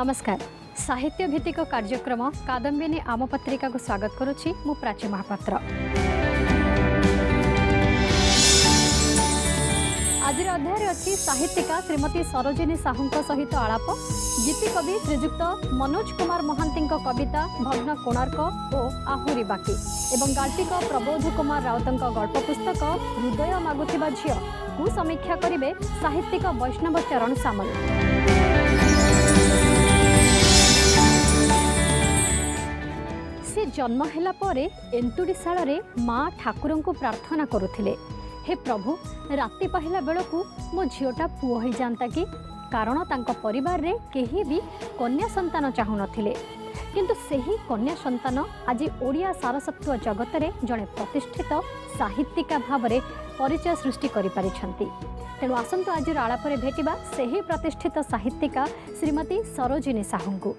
नमस्कार। साहित्य भित्तिक कार्यक्रम कादम्बिनी आम पत्रिका को स्वागत करुछि मु प्राची महापात्र। आज अध्याय अच्छी साहित्यिका श्रीमती सरोजिनी साहू सहित आलाप, गीति कवि श्रीजुक्त मनोज कुमार महांती कविता भग्न कोणार्क और आहुरी बाकी एवं गाल्पिक प्रबोध कुमार राउत गल्प पुस्तक हृदय मागुथिबा झियो को समीक्षा करिवे साहित्यिक वैष्णव चरण सामल। से जन्म हेला परे एंतुड़ीशाल रे माँ ठाकुर को प्रार्थना करुथिले, हे प्रभु राति पाहिला बेलू मो झीटा पुओ हो जाता कि, कारण तांको परिवार रे केही भी कन्या संतान चाहू नथिले, किंतु सेही कन्या संतान आज ओडिया सारस्वत जगत रे जड़े प्रतिष्ठित साहित्यिका भाव में परिचय सृष्टि करि पारिछंती। तेणु आसंतु आज आलाप भेटिबा सेही प्रतिष्ठित साहित्यिका श्रीमती सरोजिनी साहू को।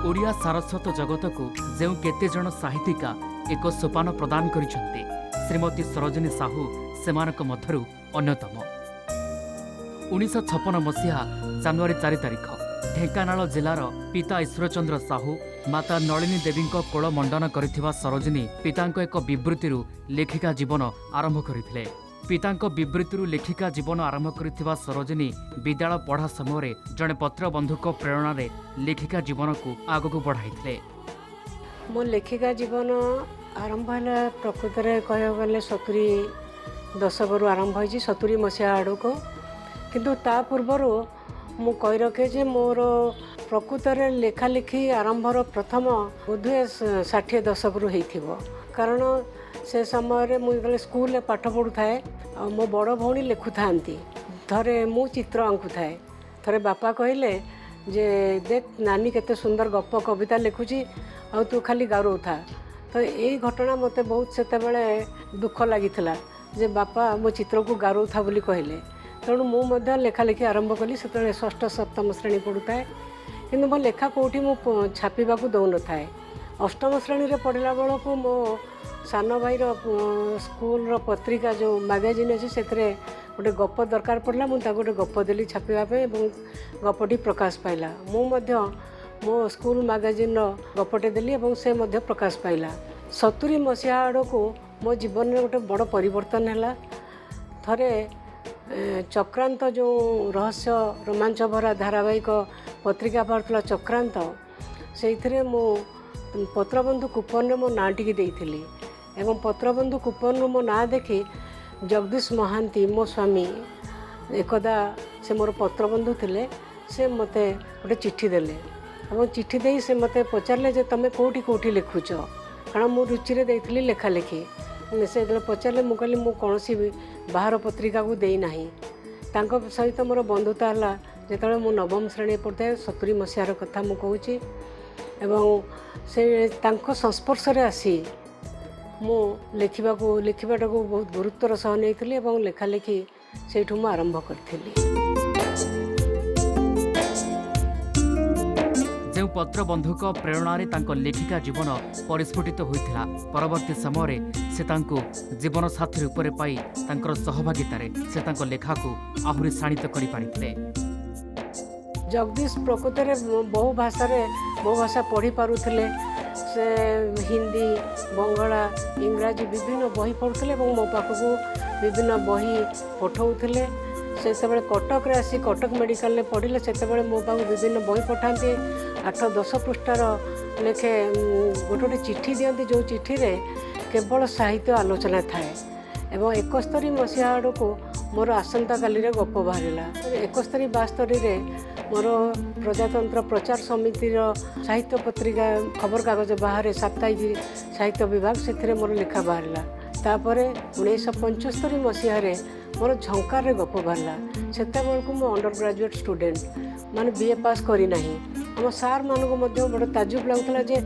ओडिया सारस्वत जगत को जो केते जन साहित्यिका एक सोपान प्रदान करिसेंती, श्रीमती सरोजिनी साहू सेमानक मध्यरु अन्यतम। 1956 मसीहा जनवरी 4 तारिख ढेंकानाल जिलार पिता ईश्वरचंद्र साहू माता नलिनी देवी कोल मंडन करिथिबा सरोजिनी पितांक एक बिवृत्तिरु लेखिका जीवन आरंभ करथिले। पितांक बिवृत्तिरु लेखिका जीवन आरंभ करिथिबा सरोजिनी विद्यालय पढ़ा समय जड़े पत्र बंधुक प्रेरणा रे लेखिका जीवन को आगक बढ़ाइथिले। मो लेखिका जीवन आरंभ है प्रकृत में कह गले 70 दशक आरंभ हो 70 मसीहा आड़ को, किंतु ता पूर्वर मु कही रखे जे मोर प्रकृत में लेखालेखी आरंभर प्रथम बोधे 60 दशक रु, कारण से समय मुझे स्कूल पाठ पढ़ु थाए मो बड़ भौणी लिखु था, थरे मु चित्र आंकु थाए। थरे बापा कहले जे देख नानी केते सुंदर गप कविता लिखुची आ तू खाली गारौ था। तो यही घटना मत बहुत से दुख लगी जे बापा मो चित्र को गारौ था बोली कहले। तेणु मु लेखालेखी आरंभ कली से षष्ठ सप्तम श्रेणी पढ़ु थाए, किंतु मो लेखा कौटी मु छापा दौन थाए। अष्टम श्रेणी रे पढ़ला बेलू मो सान भाईर स्कूल पत्रिका जो मैगजीन अच्छे से गोटे गप दरकार पड़ला, मुझे गोटे गप देली छापापी गपटी प्रकाश पाइला। मो स्कूल मैगजीन गपटे देली से प्रकाश पाइला। 70 मसीहा आड़ को मो जीवन में गोटे बड़ परिवर्तन है। थरे चक्रांत जो रहस्य रोमांच भरा धारावाहिक पत्रिका बाहर चक्रांत से मो पत्रबंधु कूपन में मो ना टी देइथिली एवं पत्रबंधु कूपन मो ना देखी जगदीश महांती मो स्वामी एकदा से मोर पत्रबंधु थिले, से मते गोटे चिट्ठी देले और चिट्ठी दे से मते पचारे जे तमे कोठी कोठी लिखुच, कारण मु रुचि रे देइथिली लेखालेखी। से पचारे मु कहली मु कौनसी बाहर पत्रिका को देई नाही। तांको सहित मोर बंधुता है जेतले मु नवम श्रेणी पढ़े 70 मसीहार कथा मु कहूची, एवं से तांको संस्पर्श रे आसी मु लिखिबाटा को बहुत गुरुत्वर सह नहीं एवं लेखालेखी से आरंभ करी। जो पत्र बंधुक प्रेरणा रे तांको लेखिका जीवन परिस्फुटित होइथिला, परवर्ती समय से तांको जीवन साथी रूप में पाई तांकर सहभागितारे से तांको लेखा को आहुरी शाणित करि पारिथिले। जगदीश प्रकृत में बहु भाषा पढ़ी पारुथिले, से हिंदी बंगला इंग्राजी विभिन्न बही पढ़ुଥିଲେ ଏବଂ ମୋ ପାଖକୁ विभिन्न बही पठाउଥିଲେ। से कटक रे आसी कटक मेडिकल रे पढ़िले सेतेबेले मो पाखु विभिन्न बही पठाते 8-10 पृष्ठार लेखे गोटे चिट्ठी दियंती, जो चिट्ठी रे केवल साहित्य आलोचना थाए। एवं 71 मसीहा आड़ को मोर आसंता काली रे गप बाहरिला। 71-72 रे मोर प्रजातंत्र प्रचार समितिर साहित्य पत्रिका खबर कागज बाहर साप्ताहिक साहित्य विभाग से मोर लेखा बाहरिला। तापर 1975 मसीह मोर झंकार रे गप बाहरला। सेते बेलकु मो अंडर ग्रेजुएट स्टूडेंट माने बीए पास करी नाही। हम सार मानक मध्य बड़ ताजुब लागुला जे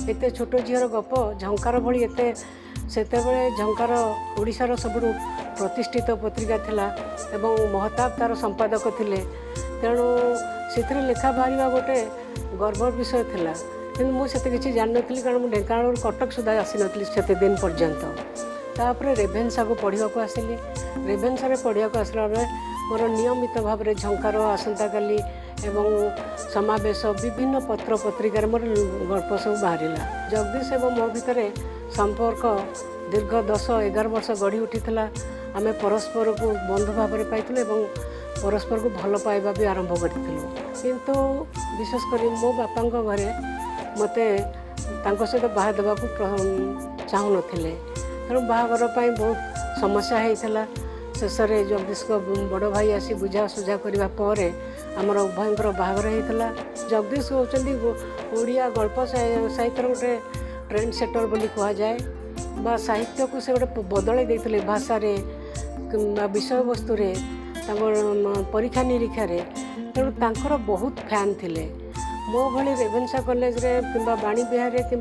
एते छोट झीर गप झंकार भली एते सेतेबेले झंकार ओडिशार सबुठु प्रतिष्ठित पत्रिका थिला एवं महताब तार संपादक थिले। तेणु से लेखा बाहर गोटे गर्व विषय थिला, किंतु मुझे किसी जान नी, कारण मुझे ढेंकानाल कटक सुधा आसी नी से दिन पर्यंत। तापर रेभेन्सा को पढ़ा को आसिली रेभेन्सा पढ़ा को आसला बेले मोर नियमित भाव में झंकार आसंता काली एवं समावेश विभिन्न पत्र पत्रिकार मोर गल्प सब बाहर जगदीश एवं मो भितर संपर्क दीर्घ 10-11 वर्ष गढ़ी उठी आम परस्पर को बंधु भाव में पाइलु एवं परस्पर को भल पाइबा भी आरंभ करूँ किंतु विशेषकर मो बापा घरे मते सहित बाहा देवा चाहू नथिले तेणु बाहागर बहुत समस्या होता शेष में जगदीश को बड़ भाई आसी बुझा सुझा करने पर आमर उभयर बाहागर होता जगदीश होती ओडिया गल्प साहित्य गोटे ट्रेंड सेटर बोली कह जाए बा साहित्य को से गोटे बदल देते भाषा विषय वस्तु परीक्षा निरीक्षा तेणु तांकर बहुत फैन थिले मो भली रेभेन्सा कॉलेज रे किंबा बाणी बिहार कि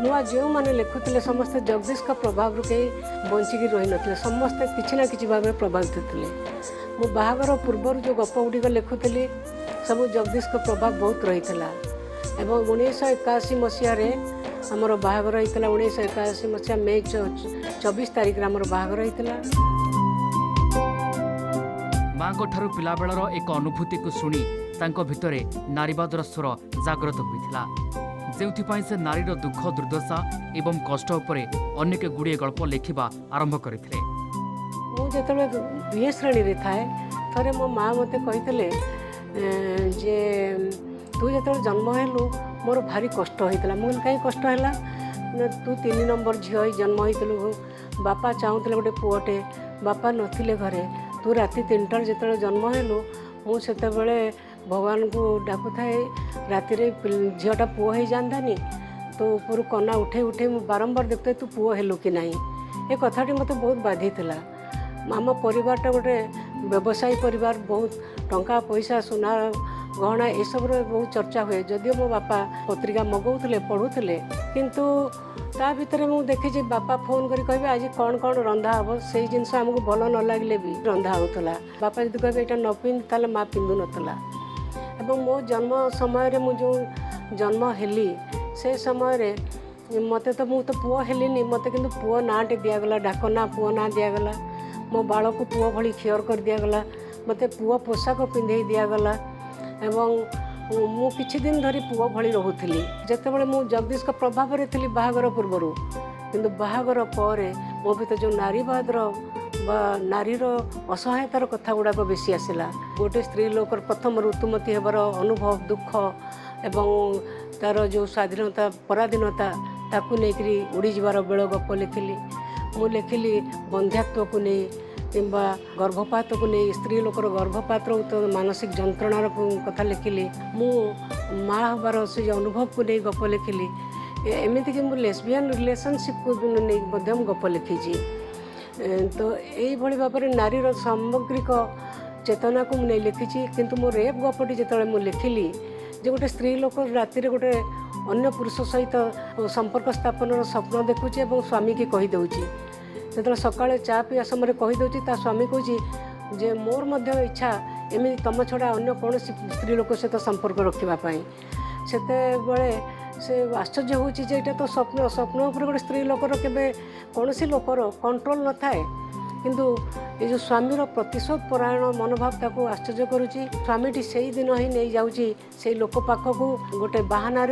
नुआ जो मैंने लिखुते समस्ते जगदीश का प्रभाव रू कहीं बंचिकी रही नथिले समस्ते किसी ना किसी भाव में प्रभावित थे मो बाहागर पूर्वर जो गप गुड़िक लिखुली सब जगदीश का प्रभाव बहुत रही है एवं 1981 मसीह आमर बाहागर होता 1981 मसीहा मे 24 तारीख आमर बाहागर होता माँ पिला बेलर एक अनुभूति को शुणी तांको भितरे नारीवादर स्वर जागृत होता जो से नारीर दुख दुर्दशा एवं कष्ट उपरे अनेक गुड़िए गल्प लिखा आरंभ करते मुझे बीए श्रेणी रे थाए थरे मो माँ मते कही जे तू जो जन्म हेलु मोर भारी कष्ट होता मुझे कहीं कष्ट है तू 3 नंबर झील ही जन्म होइतलु बापा चाहूले गोटे पुओटे बापा नथिले घरे तू राति 3टार जो जन्म हेलु मुझे भगवान को डाकू थाए राति झीटा पुओ हो जातानी तो ऊपर कना उठे उठे बारंबार देखते तू पुओ हेलु कि नहीं ये कथाटी मत बहुत बाधी था आम परिवारटा गोटे व्यवसायी परिवार बहुत टंका पैसा सुना गहना ये सब बहुत चर्चा हुए जदियो मो बापा पत्रिका मगाऊले पढ़ुले किंतु ता भितर मुझे देखी बापा फोन करी कहे आज कौन कौन रंधा हम से जिनस आमको भल न लगे भी रंधा होता बापा जब कहे यहाँ न पिंध ताले माँ पिंधु नाला एवं मो जन्म समय मुझे जन्म हेली से समय मत तो मुझे पुओ हेलिनी मत कि पुओ नाटे दिगला डाक ना पुओ ना दिगला मो बाल को पुओ भली खियर कर दिगला मत पुओ पोशाक पिंधे दिगला एवं मु किछि दिन धरी पुओ भली रोथली जेतेबेले मु जगदीश का प्रभाव रे थली बाहागर पूर्वर किंतु बाहागर पर मो भीतर जो नारीवादर बा नारीर असहायतार कथा गुड़ाक बेसी आसला गोटे स्त्री लोकर प्रथम ऋतुमती हेबार अनुभव दुख एवं तार जो स्वाधीनता पराधीनता ताकू लेकरी उड़ी जीवार बेल गप लिखिली मु लिखिली बंध्यात्व को नहीं किंबा गर्भपात को नहीं स्त्री लोकर गर्भपात तो मानसिक जंत्रणार कथा लिखिली मु माँ हबार से अनुभव को नहीं गप लिखिली एमती कि लेस्बियन रिलेशनशिप को नहीं गप लिखी तो यही भाव में नारीर सामग्रिक चेतना को नहीं लिखी किंतु मो रेप गपटी जो मुझे लिखिली जो गोटे स्त्री लोक राति गोटे अन्य पुरुष सहित संपर्क स्थापन स्वप्न देखुची और स्वामी की कहीदे जो सकाଳେ चा पिया समय कहीदे ता स्वामी कहे जे मोर मध्य इच्छा एमती तुम छड़ा अन्य कौन स्त्री लोक सहित संपर्क रखापी से से आश्चर्य होची जे एटा तो स्वप्न स्वप्न उपर गोटे स्त्री लोकर केबे कौन सी लोकर कंट्रोल न थाए किंतु ये जो स्वामीर प्रतिशोध परायण मनोभाव ताको आश्चर्य करुची स्वामीटी से ही दिन ही नहीं जाउची से लोक पाखक गोटे बाहाना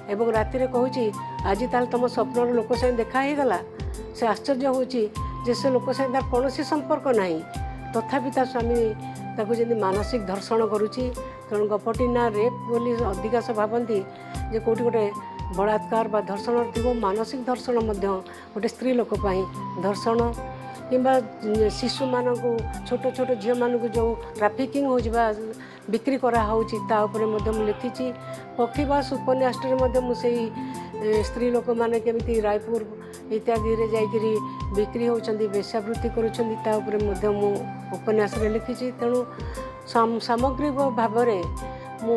एवं राति कहूँ आज ताल तुम स्वप्न लोक सहित देखा ही गला से आश्चर्य होची जे से लोक सहित तार कौन संपर्क नहीं तथापि ता स्वामी ताको जमी मानसिक धर्षण करुची तेणु गपटी ना रेप बोली अधिकांश भावती जे कौटी गोटे बलात्कार बा धर्षण थी मानसिक धर्षण गोटे स्त्री लोक धर्षण किंबा शिशु मान को छोट छोट झील मान को जो ट्राफिकिंग हो बिक्री कराऊँ लिखी पक्षीवास उपन्यास मुझे स्त्री लोक मैंने केमी रायपुर इत्यादि रे जाइकरी बिक्री होती वेश्यावृत्ति करुँच उपन्यास लिखी तेणु सामग्रिक भाव में मु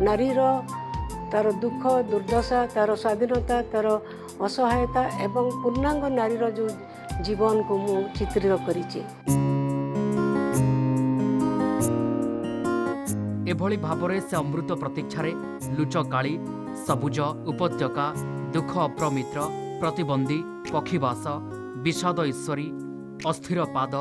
नारीर तार दुख दुर्दशा तार स्वाधीनता तार असहायता एवं पूर्णांग नारीर जो जीवन को मु चित्रित करिछि। एभली भावरे से अमृत प्रतीक्षारे लुचकाली सबुज उपत्यका दुख अप्रमित्र प्रतिबंधी पक्षीवास विषाद ईश्वरी, अस्थिर पाद,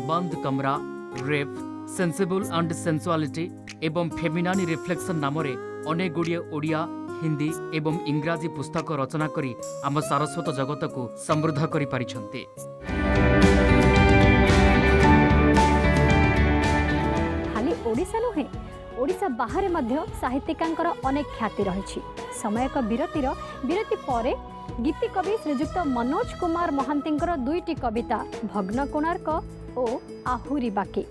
बंद कमरा, रेप, सेंसिबल एंड सेंसुआलिटी एवं फेमिनानी रिफ्लेक्शन नाम अनेक गुड़िए ओडिया, हिंदी एवं इंग्राजी पुस्तक रचना करी आम सारस्वत जगत को समृद्ध करि पारिछन्ति। खाली ओडिशा नुहे, ओडिशा बाहर मध्य साहित्यिकांकर अनेक ख्याति रही। समयक विरति पर गीति कवि श्रीजुक्त मनोज कुमार महांतींकर दुईटी कविता भग्न कोणार्क और आहुरी बाकी।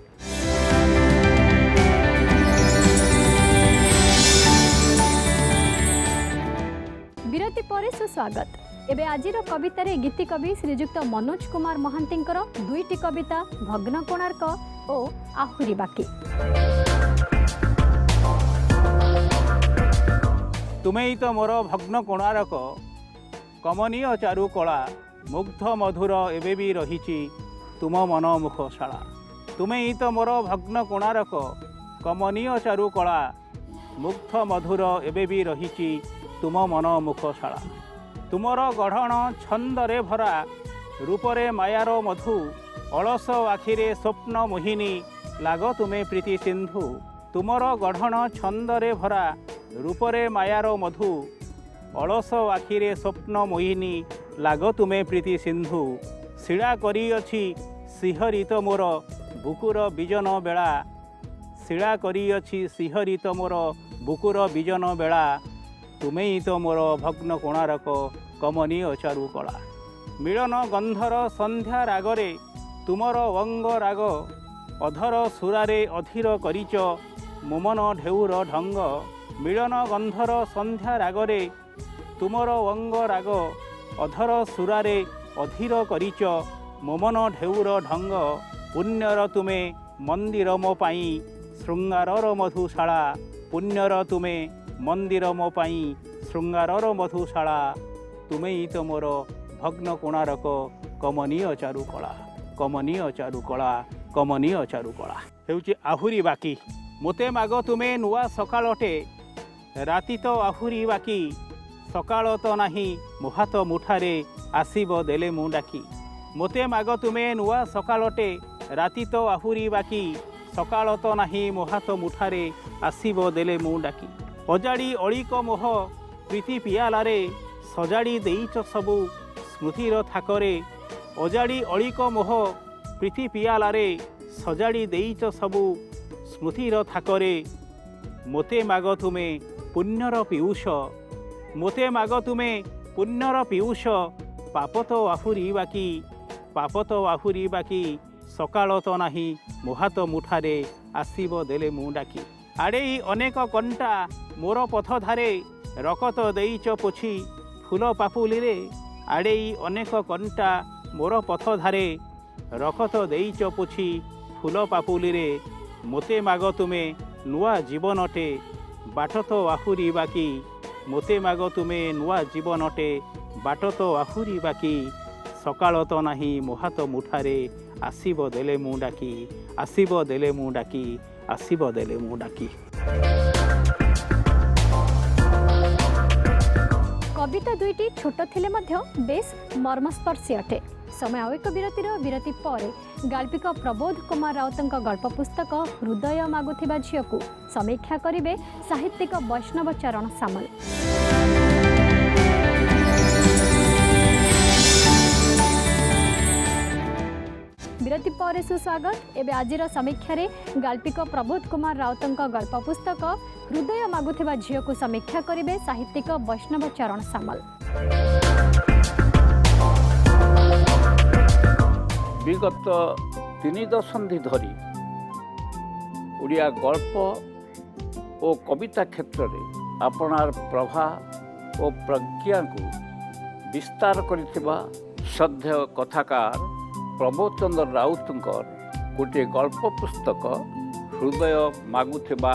विरति पर सुस्वागत। एबे आजिर कवितार गीति कवि श्रीजुक्त मनोज कुमार महांतींकर दुईटी कविता भग्न कोणार्क और आहुरी बाकी। तुम्हें तो मोर भग्न कोणार्क, कमनीय चारुकला, मुग्ध मधुर एबे भी रही तुम मनमुखशाला। तुम्हें तो मोर भग्न कोणार्क, कमनीय चारुकला, मुग्ध मधुर एबे भी रही तुम मनमुखशाला। तुमर गढ़ण छंदरे भरा, रूपरे मायार मधु, अलस आखिरे स्वप्न मोहिनी, लाग तुम्हें प्रीति सिंधु। तुमर गढ़ण छंदरे भरा, रूपरे मायार मधु, अलस आखिरे स्वप्न मोहिनी, लाग तुम्हें प्रीति सिंधु। शिला करिअछि सिहरित मोर बुकुर बिजन बेला, शिला करिअछि सिहरित मोर बुकुर बिजन बेला। तुम्हें तो मोर भग्न कोणार्क, कमनीय चारुकला। मिलन गंधर संध्या रागरे, तुमर वंग राग, अधर सुरारे अधीर करिच मोमन ढेउर ढंग। मिलन गंधर संध्या रागरे, तुमर वंग राग, अधर सुरारे अधीर करिच मोमन ढेउर ढंग। पुण्यर तुमे मंदिर मो पाई, श्रृंगारर मधुशाला। पुण्यर तुमे मंदिर मो पाई, श्रृंगारर मधुशाला। तुम्हें तो मोर भग्न कोणार्क, कमनीय चारुकला, कमनीय चारुकला, कमनीय चारुकला। हेउची आहुरी बाकी। मोते माग तुमे नुआ सकाळटे, राति तो आहुरी बाकी। सकाळ तो नाही मो हाथ मुठारे, आसीब देले मु डाकी। मोते माग तुमे नुआ सकाळटे, राति तो आहुरी बाकी। सकाळ तो नाही मो हाथ मुठारे, आसीब देले मु डाकी। अजाड़ी अलिक मोह प्रीति पियालारे, सजाड़ी देइच सबु स्मृतिर थाकरे। अजाड़ी अलिक मोह प्रीति पियालारे, सजाड़ी देइच सबु स्मृतिर थाकरे। मोते माग तुमे पुण्यर पीयूष, मोते माग तुमे पुण्यर पीयूष। पाप तो आहुरी बाकी, पाप तो आहुरी बाकी। सकाळ तो नाही मो हाथ मुठारे, आसीब देले मु डाकी। आड़े अनेक कंटा मोर पथ धारे, रकत देइच पोछी फूल पापुली रे। आड़े अनेक कंटा मोर पथ धारे, रकत देइच पोछी फूल पापुली रे। मोते माग तुमे नुआ जीवनटे, बाट तो आहुरी बाकी। मोते माग तुमे नुआ जीवनटे, बाट तो आहुरी बाकी। सकाळ तो नाही मो हाथ मुठारे, आसीब देले मु डाकी। आसीब देले मु डाकी, आसीब देले मु डाकी। कविता दुईटी छोट थिले मध्य बेस मर्मस्पर्शी अटे। समय आवेक विरति पर गाल्पिक प्रबोध कुमार राउतंक गल्प पुस्तक हृदय मागुथिबा झियकु समीक्षा करिवे साहित्यिक वैष्णव चरण सामल। विरति पर सुस्वागत। एबे आजिर समीक्षारे गाल्पिक प्रबोध कुमार राउतंक गल्प पुस्तक हृदय मागुथिबा झियकु समीक्षा करिवे साहित्यिक वैष्णव चरण सामल। विगत 3 दशंधि धरी ओडिया गल्प और कविता क्षेत्र में आपनार प्रभा और प्रज्ञा को विस्तार करिथिबा श्रद्धेय कथाकार प्रबोध चंद्र राउतंकर गोटे गल्प पुस्तक हृदय मागुथिबा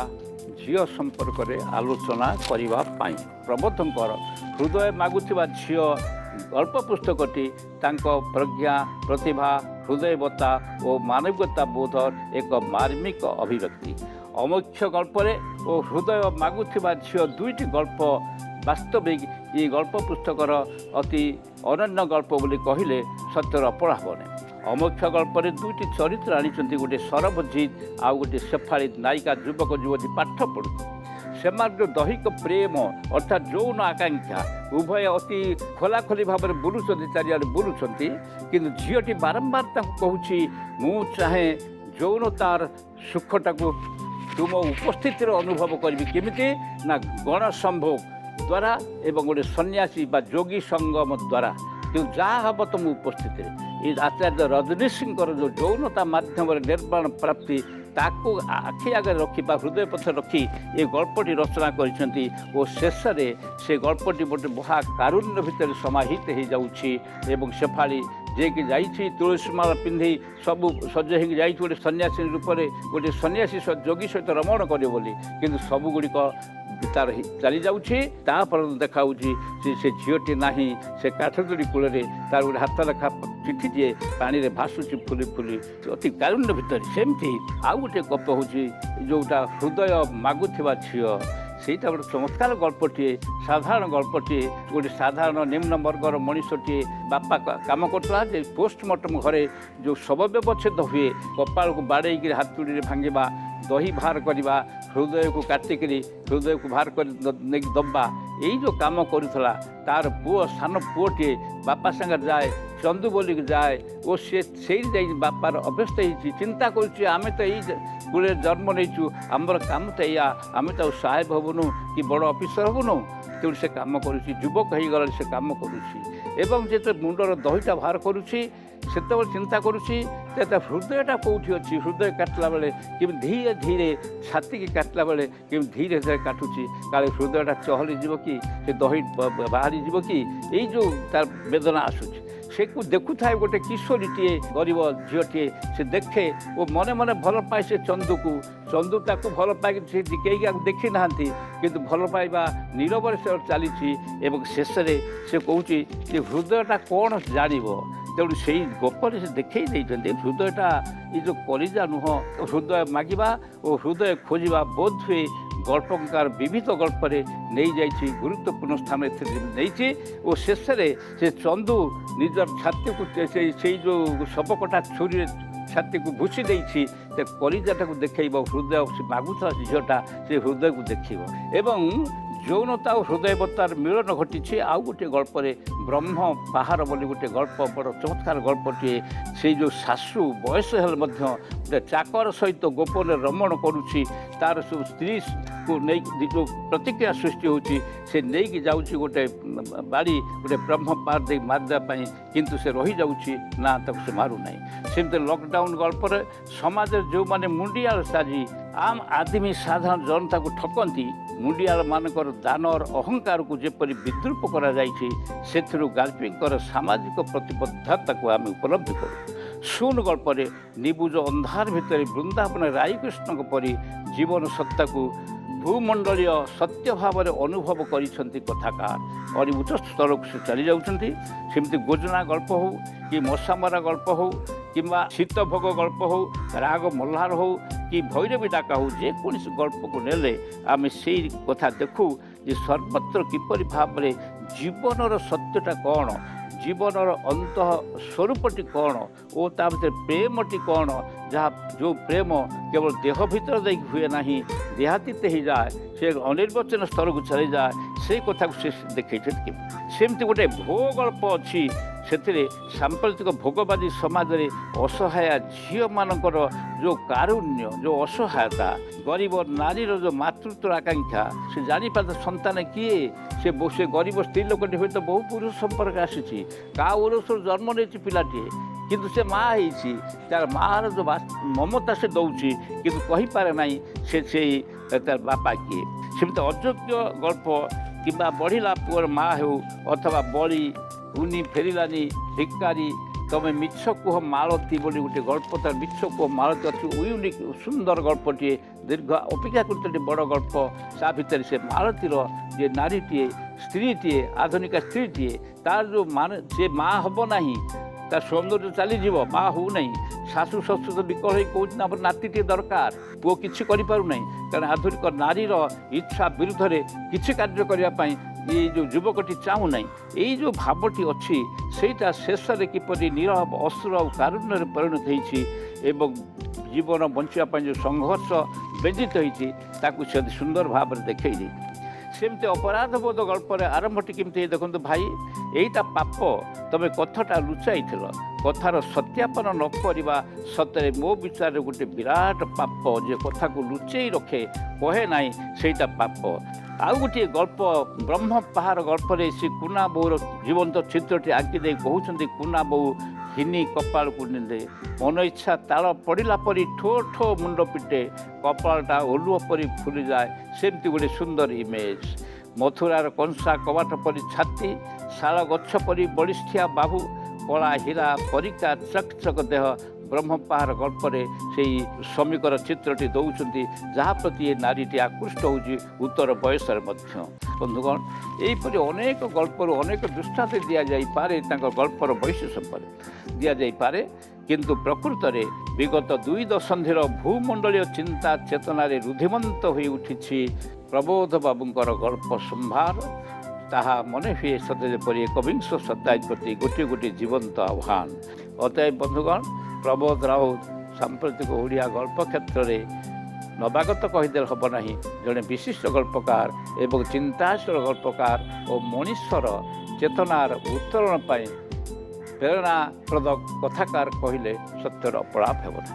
झियो संपर्क में आलोचना करिबा पाई। प्रबोधंकर हृदय मागुथिबा झियो गल्प पुस्तकटी तांको प्रज्ञा, प्रतिभा, हृदयवता और मानविकता बोधर एक मार्मिक अभिव्यक्ति। अमुख्य गल्परे और हृदय मागुथिबा झियो दुईटी गल्प वास्तविक ये गल्प पुस्तकर अति अनन्य गल्प बोली कहिले ସତ୍ୟର ଅପରା ହେବ ନାହିଁ। ଅମୋକ୍ଷ ଗଳ୍ପରେ ଦୁଇଟି ଚରିତ୍ର ଆଣିଛନ୍ତି, ଗୋଟେ ସରବଜିତ ଆଉ ଗୋଟେ ଶେଫାଳି। ନାୟିକା ଯୁବକ ଯୁବତୀ ପାଠ ପଢ଼ୁଛି। ସେମାନଙ୍କର ଦୈହିକ ପ୍ରେମ ଅର୍ଥାତ୍ ଯୌନ ଆକାଂକ୍ଷା ଉଭୟ ଅତି ଖୋଲାଖୋଲି ଭାବରେ ବୁଲୁଛନ୍ତି, ଚାରିଆଡ଼େ ବୁଲୁଛନ୍ତି। କିନ୍ତୁ ଝିଅଟି ବାରମ୍ବାର ତାଙ୍କୁ କହୁଛି, ମୁଁ ଚାହେଁ ଯୌନତାର ସୁଖଟାକୁ ତୁମ ଉପସ୍ଥିତିରେ ଅନୁଭବ କରିବି। କେମିତି ନା ଗଣସମ୍ଭୋଗ ଦ୍ୱାରା ଏବଂ ଗୋଟେ ସନ୍ନ୍ୟାସୀ ବା ଯୋଗୀ ସଙ୍ଗମ ଦ୍ୱାରା। କିନ୍ତୁ ଯାହା ହେବ ତୁମ ଉପସ୍ଥିତିରେ। এই ଆଚାର୍ଯ୍ୟ ରଜନୀଶଙ୍କର ଯେଉଁ ଯୌନତା ମାଧ୍ୟମରେ ନିର୍ବାଣ ପ୍ରାପ୍ତି ତାକୁ ଆଖି ଆଗରେ ରଖି ବା ହୃଦୟ ପଥରେ ରଖି ଏ ଗଳ୍ପଟି ରଚନା କରିଛନ୍ତି। ଓ ଶେଷରେ ସେ ଗଳ୍ପଟି ଗୋଟେ ମହା କାରୁଣ୍ୟ ଭିତରେ ସମାହିତ ହୋଇଯାଉଛି। ଏବଂ ଶେଫାଳି ଯିଏକି ଯାଇଛି ତୁଳସୀମାଳ ପିନ୍ଧି ସବୁ ସଜ ହେଇକି ଯାଇଛି ଗୋଟେ ସନ୍ନ୍ୟାସୀ ରୂପରେ, ଗୋଟେ ସନ୍ନ୍ୟାସୀ ଯୋଗୀ ସହିତ ରମଣ କରିବ ବୋଲି। କିନ୍ତୁ ସବୁଗୁଡ଼ିକ ତାର ଚାଲି ଯାଉଛି। ତାପରେ ଦେଖାହେଉଛି ସେ ଝିଅଟି ନାହିଁ, ସେ କାଠଯୋଡ଼ି କୂଳରେ ତାର ଗୋଟେ ହାତ ଲେଖା ଚିଠିଟିଏ ପାଣିରେ ଭାସୁଛି ଫୁଲି ଫୁଲି ଅତି କାରୁଣ୍ୟ ଭିତରେ। ସେମିତି ଆଉ ଗୋଟେ ଗପ ହେଉଛି ଯେଉଁଟା ହୃଦୟ ମାଗୁଥିବା ଝିଅ। ସେଇଟା ଗୋଟେ ଚମତ୍କାର ଗଳ୍ପଟିଏ, ସାଧାରଣ ଗଳ୍ପଟିଏ। ଗୋଟେ ସାଧାରଣ ନିମ୍ନ ବର୍ଗର ମଣିଷଟିଏ ବାପା କାମ କରୁଥିଲା ଯେ ପୋଷ୍ଟମର୍ଟମ୍ ଘରେ ଯେଉଁ ଶବ ବ୍ୟବଚ୍ଛେଦ ହୁଏ, କପାଳକୁ ବାଡ଼େଇକିରି ହାତୁଡ଼ିରେ ଭାଙ୍ଗିବା, ଦହି ବାହାର କରିବା, ହୃଦୟକୁ କାଟିକିରି ହୃଦୟକୁ ବାହାର କରି ନେଇକି ଦେବା, ଏଇ ଯେଉଁ କାମ କରୁଥିଲା ତାର ପୁଅ, ସାନ ପୁଅଟିଏ ବାପା ସାଙ୍ଗରେ ଯାଏ, ଚନ୍ଦୁ ବୋଲିକି ଯାଏ। ଓ ସେ ସେଇଠି ଯାଇ ବାପାର ଅଭ୍ୟସ୍ତ ହେଇଛି, ଚିନ୍ତା କରୁଛି ଆମେ ତ ଏଇ କୂଳରେ ଜନ୍ମ ନେଇଛୁ, ଆମର କାମ ତ ଏଇଆ, ଆମେ ତ ଆଉ ସାହେବ ହେବୁନୁ କି ବଡ଼ ଅଫିସର ହେବୁନୁ। ତେଣୁ ସେ କାମ କରୁଛି, ଯୁବକ ହେଇଗଲାଣି ସେ କାମ କରୁଛି। ଏବଂ ଯେତେବେଳେ ମୁଣ୍ଡର ଦହିଟା ବାହାର କରୁଛି ସେତେବେଳେ ଚିନ୍ତା କରୁଛି ଯେ ତା ହୃଦୟଟା କେଉଁଠି ଅଛି। ହୃଦୟ କାଟିଲା ବେଳେ କେମିତି ଧୀରେ ଧୀରେ, ଛାତିକି କାଟିଲା ବେଳେ କେମିତି ଧୀରେ ଧୀରେ କାଟୁଛି, କାଳେ ହୃଦୟଟା ଚହଲିଯିବ କି, ସେ ଦହି ବାହାରିଯିବ କି, ଏଇ ଯେଉଁ ତାର ବେଦନା ଆସୁଛି। ସେକୁ ଦେଖୁଥାଏ ଗୋଟେ କିଶୋରୀଟିଏ, ଗରିବ ଝିଅଟିଏ। ସେ ଦେଖେ ଓ ମନେ ମନେ ଭଲ ପାଏ ସେ ଚନ୍ଦୁକୁ। ଚନ୍ଦୁ ତାକୁ ଭଲ ପାଇକି ସେ କେହି କାହାକୁ ଦେଖି ନାହାନ୍ତି, କିନ୍ତୁ ଭଲ ପାଇବା ନୀରବରେ ସେ ଚାଲିଛି। ଏବଂ ଶେଷରେ ସେ କହୁଛି ଯେ ହୃଦୟଟା କ'ଣ ଜାଣିବ। ତେଣୁ ସେଇ ଗପରେ ସେ ଦେଖେଇ ଦେଇଛନ୍ତି ହୃଦୟଟା ଏ ଯେଉଁ କଲିଜା ନୁହଁ। ହୃଦୟ ମାଗିବା ଓ ହୃଦୟ ଖୋଜିବା ବୋଧହୁଏ ଗଳ୍ପକାର ବିବିଧ ଗଳ୍ପରେ ନେଇଯାଇଛି, ଗୁରୁତ୍ୱପୂର୍ଣ୍ଣ ସ୍ଥାନ ଏଥିରେ ନେଇଛି। ଓ ଶେଷରେ ସେ ଚନ୍ଦୁ ନିଜର ଛାତିକୁ ସେଇ ଯେଉଁ ଶବକଟା ଛୁରୀରେ ଛାତିକୁ ଭୁଷି ଦେଇଛି, ସେ କଲିଜାଟାକୁ ଦେଖେଇବ। ହୃଦୟ ସେ ମାଗୁଥିଲା ଝିଅଟା, ସେ ହୃଦୟକୁ ଦେଖିବ। ଏବଂ ଯୌନତା ଓ ହୃଦୟବତାର ମିଳନ ଘଟିଛି ଆଉ ଗୋଟିଏ ଗଳ୍ପରେ। ବ୍ରହ୍ମ ପାହାର ବୋଲି ଗୋଟେ ଗଳ୍ପ, ବଡ଼ ଚମତ୍କାର ଗଳ୍ପଟିଏ। ସେଇ ଯେଉଁ ଶାଶୁ ବୟସ ହେଲେ ମଧ୍ୟ ଗୋଟେ ଚାକର ସହିତ ଗୋପନରେ ରମଣ କରୁଛି, ତାର ସବୁ ସ୍ତ୍ରୀକୁ ନେଇକି ଯେଉଁ ପ୍ରତିକ୍ରିୟା ସୃଷ୍ଟି ହେଉଛି, ସେ ନେଇକି ଯାଉଛି ଗୋଟେ ବାଡ଼ି, ଗୋଟେ ବ୍ରହ୍ମ ପାର ଦେଇ ମାରିଦେବା ପାଇଁ, କିନ୍ତୁ ସେ ରହିଯାଉଛି ନା, ତାକୁ ସେ ମାରୁନାହିଁ। ସେମିତି ଲକଡାଉନ୍ ଗଳ୍ପରେ ସମାଜରେ ଯେଉଁମାନେ ମୁଣ୍ଡିଆଳ ସାଜି ଆମ୍ ଆଦମୀ ସାଧାରଣ ଜନତାକୁ ଠକନ୍ତି, ମୁଣ୍ଡିଆଳମାନଙ୍କର ଦାନର ଅହଙ୍କାରକୁ ଯେପରି ବିଦ୍ରୂପ କରାଯାଇଛି, ସେଥିରୁ ଗାଳ୍ପିକଙ୍କର ସାମାଜିକ ପ୍ରତିବଦ୍ଧତାକୁ ଆମେ ଉପଲବ୍ଧି କରୁ। ଶୂନ ଗଳ୍ପରେ ନିବୁଜ ଅନ୍ଧାର ଭିତରେ ବୃନ୍ଦାବନ ରାଇକୃଷ୍ଣଙ୍କ ପରି ଜୀବନ ସତ୍ତାକୁ ଭୂମଣ୍ଡଳୀୟ ସତ୍ୟ ଭାବରେ ଅନୁଭବ କରିଛନ୍ତି କଥାକାର। ଅତି ଉଚ୍ଚ ସ୍ତରକୁ ସେ ଚାଲି ଯାଉଛନ୍ତି। ସେମିତି ଗୋଜନା ଗଳ୍ପ ହେଉ କି ମଶାମରା ଗଳ୍ପ ହେଉ କିମ୍ବା ଶୀତଭୋଗ ଗଳ୍ପ ହେଉ, ରାଗ ମଲ୍ହାର ହେଉ କି ଭୈରବୀ ଡାକା ହେଉ, ଯେକୌଣସି ଗଳ୍ପକୁ ନେଲେ ଆମେ ସେଇ କଥା ଦେଖୁ ଯେ ସର୍ବତ୍ର କିପରି ଭାବରେ ଜୀବନର ସତ୍ୟଟା କ'ଣ, ଜୀବନର ଅନ୍ତଃ ସ୍ୱରୂପଟି କ'ଣ ଓ ତା ଭିତରେ ପ୍ରେମଟି କ'ଣ, ଯାହା ଯେଉଁ ପ୍ରେମ କେବଳ ଦେହ ଭିତରେ ଦେଇକି ହୁଏ ନାହିଁ, ଦେହାତୀତ ହେଇଯାଏ, ସେ ଅନିର୍ବାଚନ ସ୍ତରକୁ ଚାଲିଯାଏ, ସେଇ କଥାକୁ ସେ ଦେଖେଇଛନ୍ତି। ସେମିତି ଗୋଟେ ଭୋଗ ଗଳ୍ପ ଅଛି, ସେଥିରେ ସାମ୍ପ୍ରତିକ ଭୋଗବାଦୀ ସମାଜରେ ଅସହାୟ ଝିଅମାନଙ୍କର ଯେଉଁ କାରୁଣ୍ୟ, ଯେଉଁ ଅସହାୟତା, ଗରିବ ନାରୀର ଯେଉଁ ମାତୃତ୍ୱର ଆକାଂକ୍ଷା, ସେ ଜାଣିପାରେ ସନ୍ତାନ କିଏ, ସେ ଗରିବ ସ୍ତ୍ରୀ ଲୋକଟି ହୁଏତ ବହୁ ପୁରୁଷ ସମ୍ପର୍କ ଆସିଛି, କାହା ଓରସରୁ ଜନ୍ମ ନେଇଛି ପିଲାଟିଏ, କିନ୍ତୁ ସେ ମା ହେଇଛି, ତାର ମାଆର ଯେଉଁ ମମତା ସେ ଦେଉଛି, କିନ୍ତୁ କହିପାରେ ନାହିଁ ସେ ସେଇ ତାର ବାପା କିଏ। ସେମିତି ଅଯୋଗ୍ୟ ଗଳ୍ପ କିମ୍ବା ବଢ଼ିଲା ପୁଅର ମା ହେଉ ଅଥବା ବଳି ଉନି ଫେରିଲାନି ଭିକାରୀ, ତମେ ମିଛ କୁହ ମାଳତୀ ବୋଲି ଗୋଟେ ଗଳ୍ପ, ତାର ମିଛ କୁହ ମାଳତୀ ଅଛି। ୟୁନିକ୍ ସୁନ୍ଦର ଗଳ୍ପଟିଏ, ଦୀର୍ଘ ଅପେକ୍ଷାକୃତ ବଡ଼ ଗଳ୍ପ। ତା ଭିତରେ ସେ ମାଳତୀର ଯେ ନାରୀଟିଏ, ସ୍ତ୍ରୀଟିଏ, ଆଧୁନିକା ସ୍ତ୍ରୀଟିଏ, ତାର ଯେଉଁ ସେ ମା ହେବ ନାହିଁ, ତା ସୌନ୍ଦର୍ଯ୍ୟ ଚାଲିଯିବ, ମା ହେଉନାହିଁ। ଶାଶୁ ଶ୍ୱଶୁର ବିକଳ ହୋଇ କହୁଛି ନା ଆମର ନାତିଟିଏ ଦରକାର, ପୁଅ କିଛି କରିପାରୁନାହିଁ, କାରଣ ଆଧୁନିକ ନାରୀର ଇଚ୍ଛା ବିରୁଦ୍ଧରେ କିଛି କାର୍ଯ୍ୟ କରିବା ପାଇଁ ये जो युवकटी चाहूना यही जो भावटी अच्छी सेटा शेष में किपरि नीरव अश्रु और कारुण्य परिणत होती जीवन बंचापी जो संघर्ष व्यतीत होती से सुंदर भाव में देखी सेमती अपराध बोध गल्पर आरंभटी केमती देखो भाई यहीटा पाप तुम कथटा लुचाई कथार सत्यापन न करवा सतरे मो विचार गोटे विराट पाप जे कथा को लुचई रखे कहे ना सेटा पाप आउ गोटे गल्प ब्रह्म पहाड़ गल्पर से कुना बोर जीवंत चित्रटी आंकी दे कहते कुना बो हिनी कपाल को निंदे मन इच्छा ताल पड़ा परी ठो ठो मुंड पिटे कपालटा ओलुआ परी फुली जाए सेमती गोटे सुंदर इमेज मथुरार कंसा कवाट परी छाती शाल गछ परी बलिष्ठिया बाहु कला हीरा परिका चकचक देह ब्रह्म पहाड़ गल्पर से श्रमिकर चित्रटी दौरान जहाँ प्रति ये नारीटी आकृष्ट होची उत्तर बयस बंधुगण यहीपरि अनेक गल्पर अनेक दृष्टांत दि जापे गल्पर वैशिष्ट्य पर दि जापे किंतु प्रकृत में विगत 2 दशंधिर भूमंडलीय चिंता चेतना रुधिमंत हो उठी प्रबोध बाबूंकर गल्प संभार ताहा मने हुए सते जेपरि एकविंश शताब्दी प्रति गोटे गोटे जीवंत आह्वान अतएव बंधुगण प्रबोध राउत सांप्रतिक ओडिया गल्प क्षेत्र में नवागत कहीदे हम ना जड़े विशिष्ट गल्पकार एवं चिंताशील गल्पकार और मनुष्यर चेतनार उत्तोलन पर प्रेरणाप्रद कथाकार कहले सत्यर अपलाप हेबना।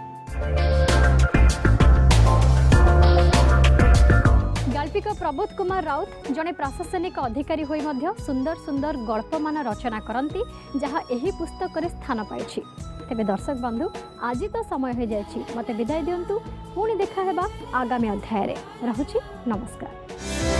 गाल्पिक प्रबोध कुमार राउत जड़े प्रशासनिक अधिकारी होई मध्य सुंदर सुंदर गल्पमान रचना करती जहाँ एही पुस्तक रे स्थान पाइछि। तेबे दर्शक बंधु आज तो समय हो जाइछि मते विदाय दियंतु पुणी देखा हेबा आगामी अध्याय रे। रहुछि नमस्कार।